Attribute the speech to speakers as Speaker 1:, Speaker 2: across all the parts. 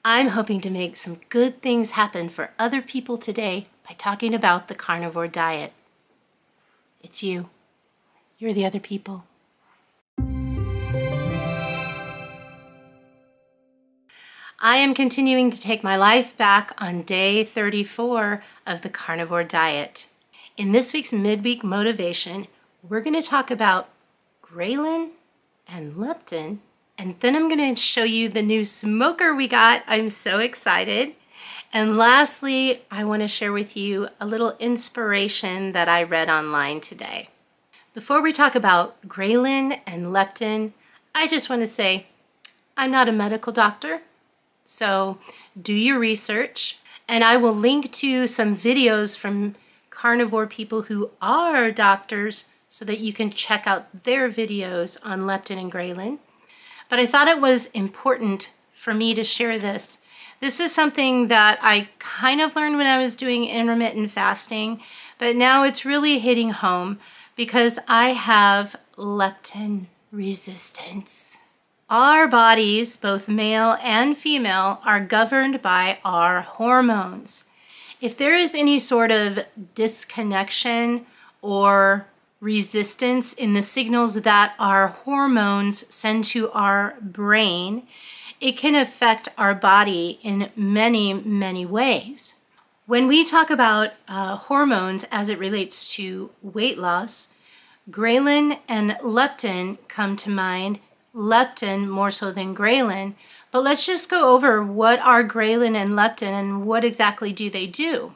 Speaker 1: I'm hoping to make some good things happen for other people today by talking about the carnivore diet. It's you. You're the other people. I am continuing to take my life back on day 34 of the carnivore diet. In this week's midweek motivation, we're going to talk about ghrelin and leptin, and then I'm going to show you the new smoker we got. I'm so excited. And lastly, I want to share with you a little inspiration that I read online today. Before we talk about ghrelin and leptin, I just want to say I'm not a medical doctor, so do your research. And I will link to some videos from carnivore people who are doctors so that you can check out their videos on leptin and ghrelin. But I thought it was important for me to share this. This is something that I kind of learned when I was doing intermittent fasting, but now it's really hitting home because I have leptin resistance. Our bodies, both male and female, are governed by our hormones. If there is any sort of disconnection or resistance in the signals that our hormones send to our brain, it can affect our body in many, many ways. When we talk about hormones as it relates to weight loss, ghrelin and leptin come to mind, leptin more so than ghrelin. But let's just go over what are ghrelin and leptin and what exactly do they do.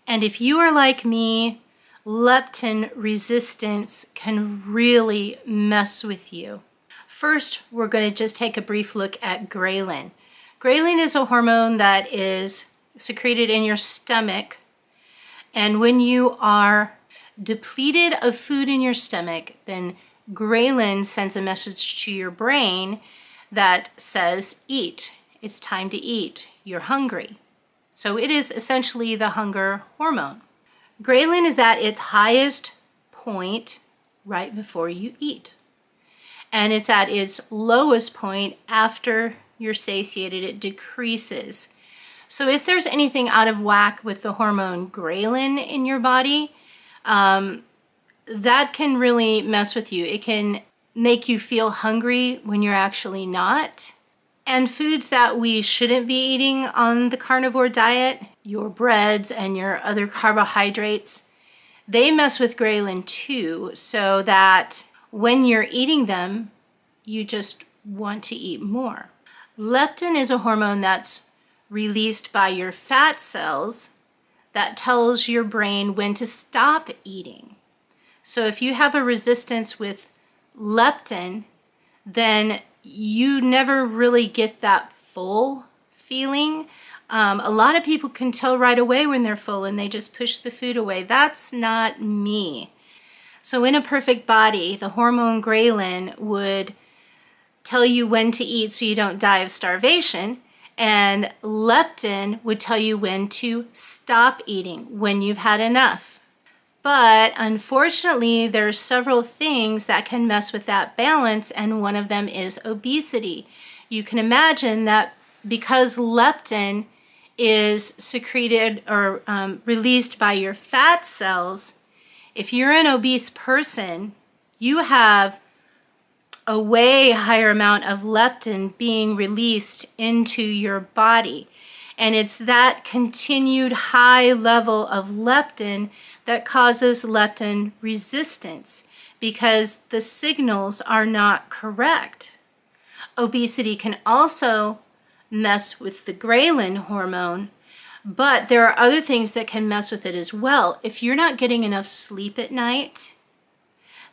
Speaker 1: And if you are like me, leptin resistance can really mess with you. First, we're going to just take a brief look at ghrelin. Ghrelin is a hormone that is secreted in your stomach, and when you are depleted of food in your stomach, then ghrelin sends a message to your brain that says, eat. It's time to eat. You're hungry. So it is essentially the hunger hormone. Ghrelin is at its highest point right before you eat. And it's at its lowest point after you're satiated. It decreases. So if there's anything out of whack with the hormone ghrelin in your body, that can really mess with you. It can make you feel hungry when you're actually not. And foods that we shouldn't be eating on the carnivore diet, your breads and your other carbohydrates, they mess with ghrelin too, so that when you're eating them, you just want to eat more. Leptin is a hormone that's released by your fat cells that tells your brain when to stop eating. So if you have a resistance with leptin, then you never really get that full feeling. A lot of people can tell right away when they're full and they just push the food away. That's not me. So in a perfect body, the hormone ghrelin would tell you when to eat so you don't die of starvation, and leptin would tell you when to stop eating, when you've had enough. But unfortunately, there's several things that can mess with that balance, and one of them is obesity. You can imagine that because leptin is secreted or released by your fat cells, if you're an obese person, you have a way higher amount of leptin being released into your body. And it's that continued high level of leptin that causes leptin resistance because the signals are not correct. Obesity can also mess with the ghrelin hormone, but there are other things that can mess with it as well. If you're not getting enough sleep at night,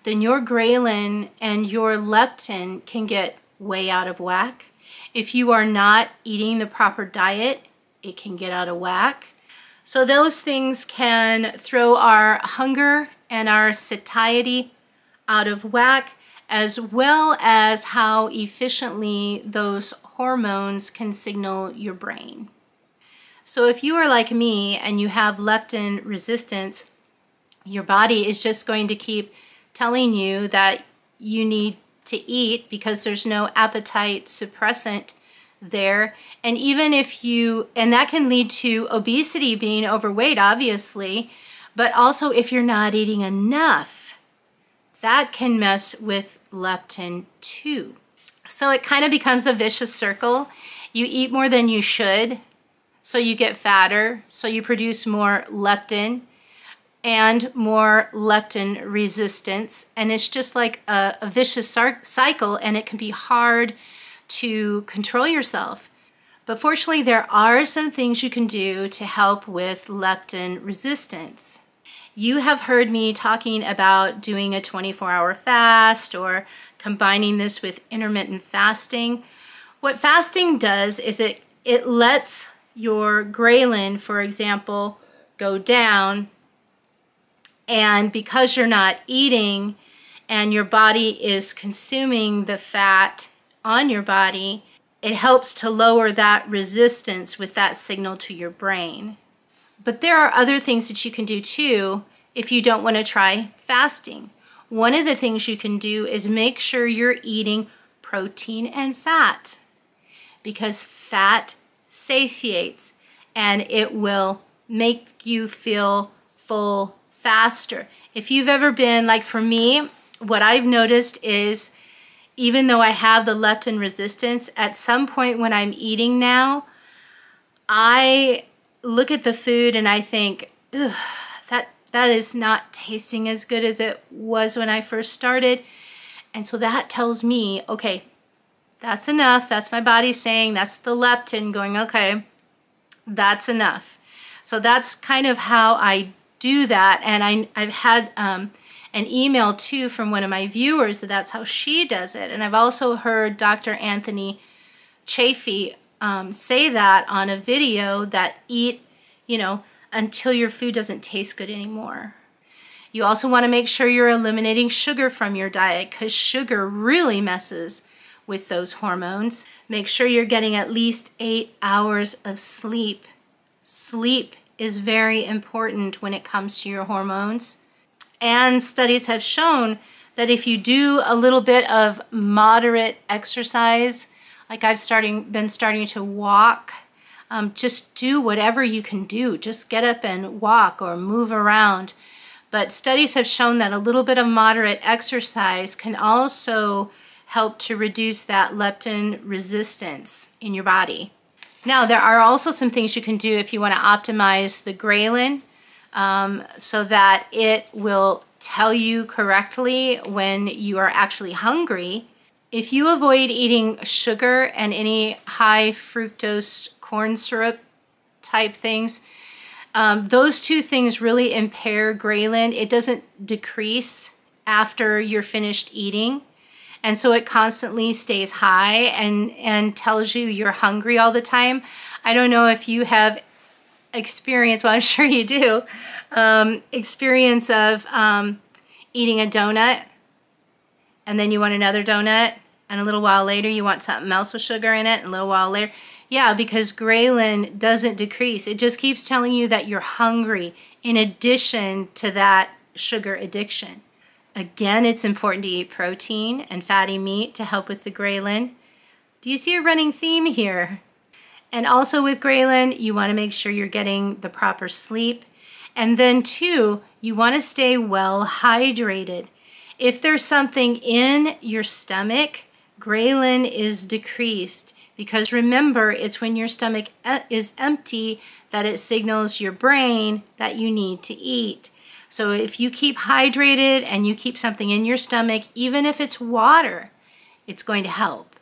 Speaker 1: then your ghrelin and your leptin can get way out of whack. If you are not eating the proper diet, it can get out of whack. So those things can throw our hunger and our satiety out of whack, as well as how efficiently those hormones can signal your brain. So if you are like me and you have leptin resistance, your body is just going to keep telling you that you need to eat because there's no appetite suppressant there. And even if and that can lead to obesity, being overweight, obviously, but also if you're not eating enough, that can mess with leptin too. So it kind of becomes a vicious circle. You eat more than you should, so you get fatter, so you produce more leptin and more leptin resistance. And it's just like a vicious cycle, and it can be hard to control yourself. But fortunately, there are some things you can do to help with leptin resistance. You have heard me talking about doing a 24-hour fast or combining this with intermittent fasting. What fasting does is it lets your ghrelin, for example, go down, and because you're not eating and your body is consuming the fat on your body, it helps to lower that resistance with that signal to your brain. But there are other things that you can do too if you don't want to try fasting. One of the things you can do is make sure you're eating protein and fat, because fat satiates and it will make you feel full faster. If you've ever been, like for me, what I've noticed is even though I have the leptin resistance, at some point when I'm eating now, I look at the food and I think, ugh, that is not tasting as good as it was when I first started. And so that tells me, okay, that's enough. That's my body saying, that's the leptin going, okay, that's enough. So that's kind of how I do that. And I've had an email too from one of my viewers that that's how she does it. And I've also heard Dr. Anthony Chaffee say that on a video, that eat, until your food doesn't taste good anymore. You also want to make sure you're eliminating sugar from your diet, because sugar really messes with those hormones. Make sure you're getting at least 8 hours of sleep. Sleep is very important when it comes to your hormones. And studies have shown that if you do a little bit of moderate exercise, like I've been starting to walk, just do whatever you can do. Just get up and walk or move around. But studies have shown that a little bit of moderate exercise can also help to reduce that leptin resistance in your body. Now, there are also some things you can do if you want to optimize the ghrelin so that it will tell you correctly when you are actually hungry. If you avoid eating sugar and any high fructose corn syrup type things, those two things really impair ghrelin. It doesn't decrease after you're finished eating. And so it constantly stays high and tells you you're hungry all the time. I don't know if you have experience, well, I'm sure you do, experience of eating a donut and then you want another donut, and a little while later you want something else with sugar in it, and a little while later. Yeah, because ghrelin doesn't decrease. It just keeps telling you that you're hungry in addition to that sugar addiction. Again, it's important to eat protein and fatty meat to help with the ghrelin. Do you see a running theme here? And also with ghrelin, you want to make sure you're getting the proper sleep. And then too, you want to stay well hydrated. If there's something in your stomach, ghrelin is decreased, because remember, it's when your stomach is empty that it signals your brain that you need to eat. So if you keep hydrated and you keep something in your stomach, even if it's water, it's going to help.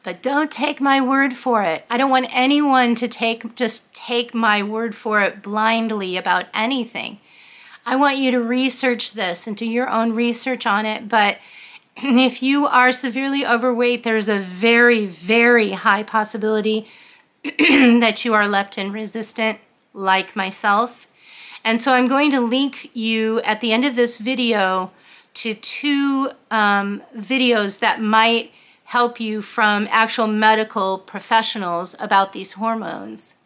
Speaker 1: But don't take my word for it. I don't want anyone to just take my word for it blindly about anything. I want you to research this and do your own research on it. But if you are severely overweight, there's a very, very high possibility that you are leptin resistant, like myself. And so I'm going to link you at the end of this video to 2 videos that might help you from actual medical professionals about these hormones.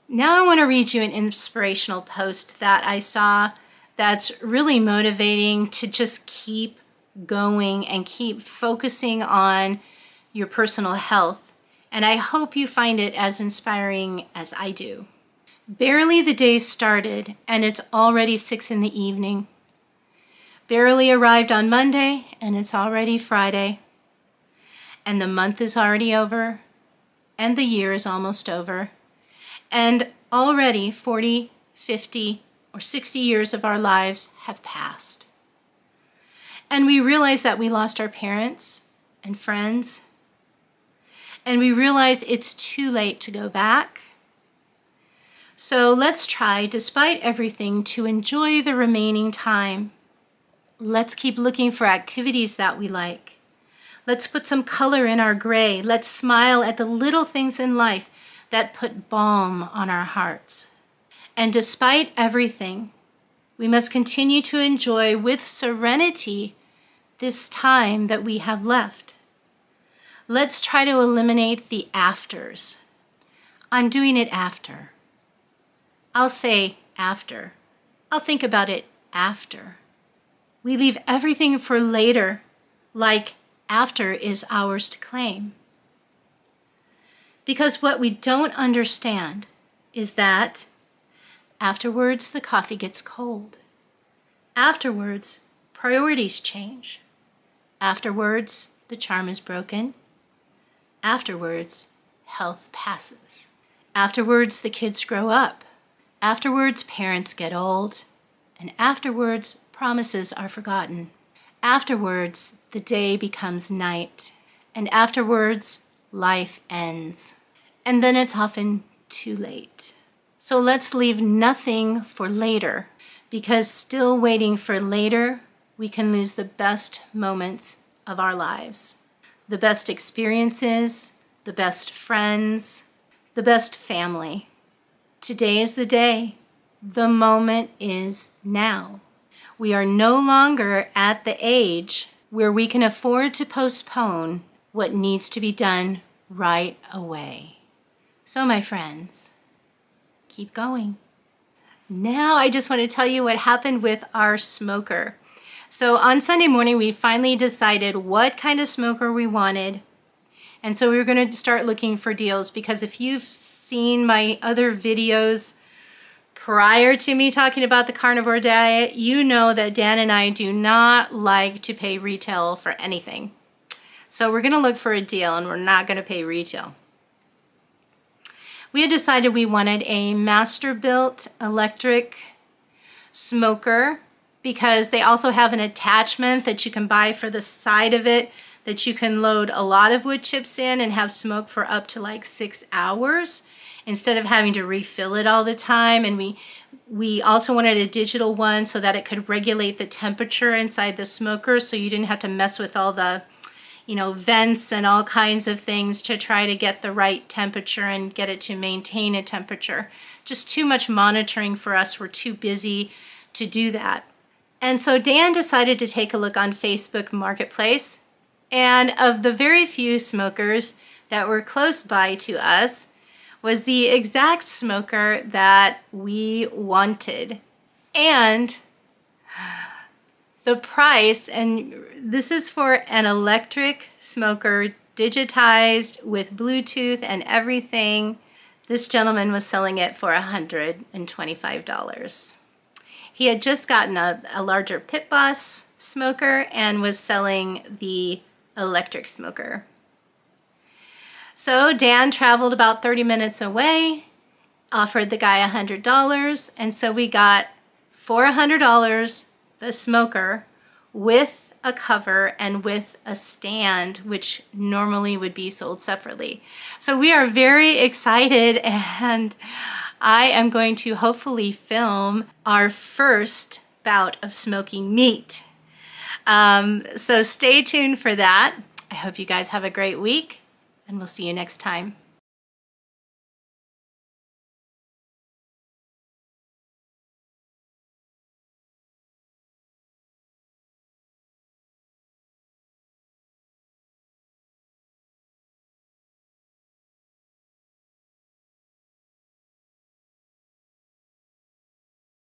Speaker 1: Now I want to read you an inspirational post that I saw that's really motivating to just keep going and keep focusing on your personal health. and I hope you find it as inspiring as I do. Barely the day started, and it's already 6 in the evening. Barely arrived on Monday, and it's already Friday. And the month is already over, and the year is almost over. And already 40, 50, or 60 years of our lives have passed. And we realize that we lost our parents and friends. And we realize it's too late to go back. So let's try, despite everything, to enjoy the remaining time. Let's keep looking for activities that we like. Let's put some color in our gray. Let's smile at the little things in life that put balm on our hearts. And despite everything, we must continue to enjoy with serenity this time that we have left. Let's try to eliminate the afters. I'm doing it after. I'll say after. I'll think about it after. We leave everything for later, like after is ours to claim. Because what we don't understand is that afterwards the coffee gets cold. Afterwards, priorities change. Afterwards, the charm is broken. Afterwards, health passes. Afterwards, the kids grow up. Afterwards, parents get old. And afterwards, promises are forgotten. Afterwards, the day becomes night. And afterwards, life ends. And then it's often too late. So let's leave nothing for later, because still waiting for later, we can lose the best moments of our lives. The best experiences, the best friends, the best family. Today is the day. The moment is now. We are no longer at the age where we can afford to postpone what needs to be done right away. So my friends, keep going. Now I just want to tell you what happened with our smoker. So on Sunday morning, we finally decided what kind of smoker we wanted. And so we were going to start looking for deals, because if you've seen my other videos prior to me talking about the carnivore diet, you know that Dan and I do not like to pay retail for anything. So we're going to look for a deal, and we're not going to pay retail. We had decided we wanted a master-built electric smoker, because they also have an attachment that you can buy for the side of it that you can load a lot of wood chips in and have smoke for up to like 6 hours instead of having to refill it all the time. And we also wanted a digital one so that it could regulate the temperature inside the smoker, so you didn't have to mess with all the vents and all kinds of things to try to get the right temperature and get it to maintain a temperature. Just too much monitoring for us. We're too busy to do that. And so Dan decided to take a look on Facebook Marketplace, and of the very few smokers that were close by to us was the exact smoker that we wanted. And the price, and this is for an electric smoker, digitized with Bluetooth and everything. This gentleman was selling it for $125. He had just gotten a larger Pit Boss smoker and was selling the electric smoker. So Dan traveled about 30 minutes away, offered the guy $100, and so we got for $100 the smoker with a cover and with a stand, which normally would be sold separately. So we are very excited, and I am going to hopefully film our first bout of smoking meat. So stay tuned for that. I hope you guys have a great week, and we'll see you next time.